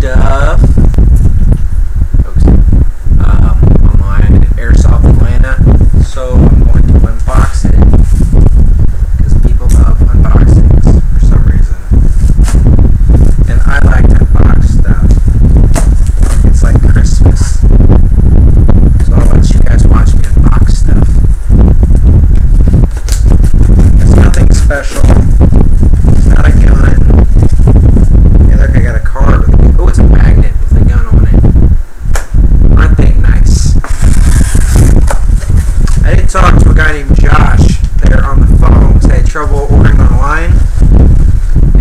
stuff. Online at Airsoft Atlanta. So I'm going to unbox it because people love unboxings for some reason. And I like to unbox stuff. It's like Christmas. So I'll let you guys watch me unbox stuff. It's nothing special. It's not a gun. Hey, look, I got a card. Oh, it's a magnet with a gun on it. Aren't they nice? I did talk to a guy named Josh there on the phone because I had trouble ordering online.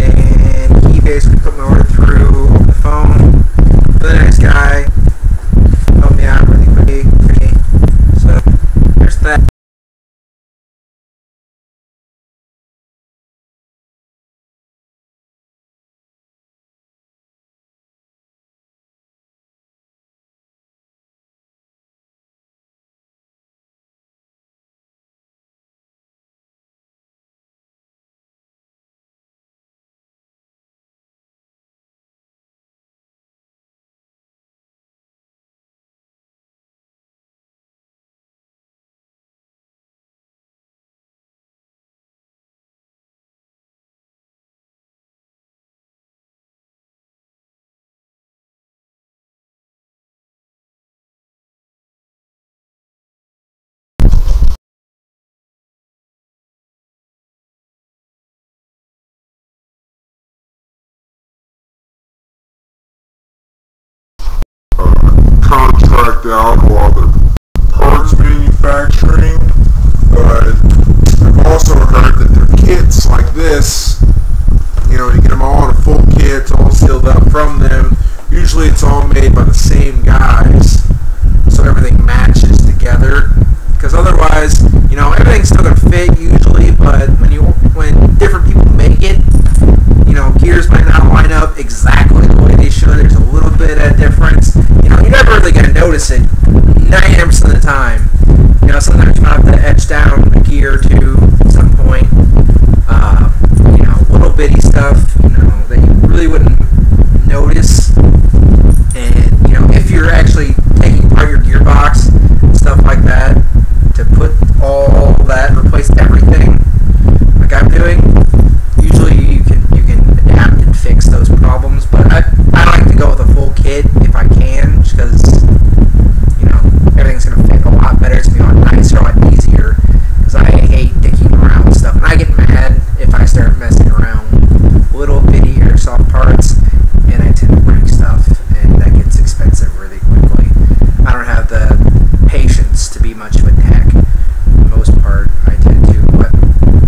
And he basically put my order through over the phone. Really nice guy. Helped me out really quickly. So, there's that. Contract out all the parts manufacturing, but I've also heard that their kits like this, you know, you get them all in a full kit, all sealed up from them. Usually it's all made by the same guys, so everything matches together. Because otherwise, you know, everything's still gonna fit usually, but when different people make it, you know, gears might not line up exactly the way they should. There's a little bit of difference. You know, you're never really going to notice it 90% of the time. You know, sometimes you might have to etch down a gear or two at some point. You know, little bitty stuff, you know, that you really wouldn't notice. And, you know, if you're actually taking apart your gearbox, stuff like that, to put all that, replace everything like I'm doing, usually you can adapt and fix those problems, but I like to go with a full kit if I can, just because, you know, everything's going to fit a lot better. It's going to be a lot nicer, a lot easier, because I hate dicking around with stuff, and I get mad if I start messing around with little bitty airsoft parts, and I tend to break stuff, and that gets expensive really quickly. I don't have the patience to be much of a tech. For the most part, I tend to, but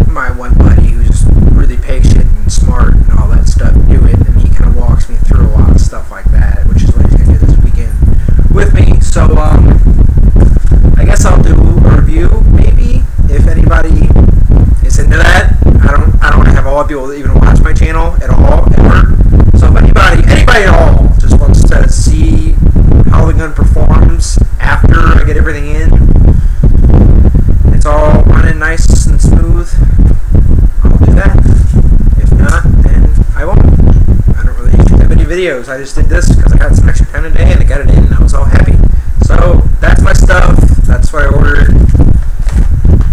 my one buddy who's really patient and smart and all that stuff do it, and he kind of walks me through a lot of stuff like that, which is what he's going to do this weekend with me. So I guess I'll do a review, maybe, if anybody is into that. I don't have a lot of people that even watch my channel at all, ever. So if anybody at all just wants to see how the gun performs after I get everything in, it's all running nice and smooth, I'll do that. If not, then I won't. I don't really shoot that many videos. I just did this because I had some extra time today and I got it in and I was all happy. So that's my stuff. That's what I ordered.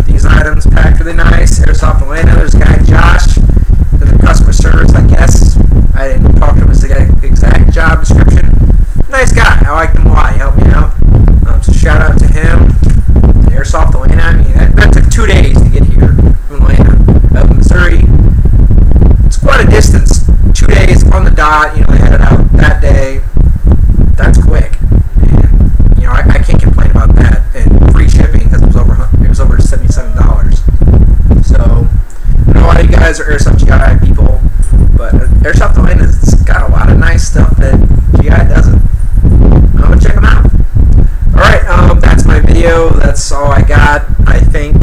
These items packed really nice. Airsoft Atlanta. There's a guy, Josh, in the customer service, I guess. I didn't talk to him as the exact job description. Nice guy. I liked him a lot. He helped me out. So shout out to him. To Airsoft Atlanta. I mean, that took 2 days to get here from Atlanta, up in Missouri. It's quite a distance. 2 days on the dot. You know, they had it out that day. That's quick. And, you know, I can't complain about that. And free shipping because it was over $77. So I know a lot of you guys are Airsoft GI people, but Airsoft Atlanta's got a lot of nice stuff that GI doesn't. I'm gonna check them out. Alright, that's my video. That's all I got, I think.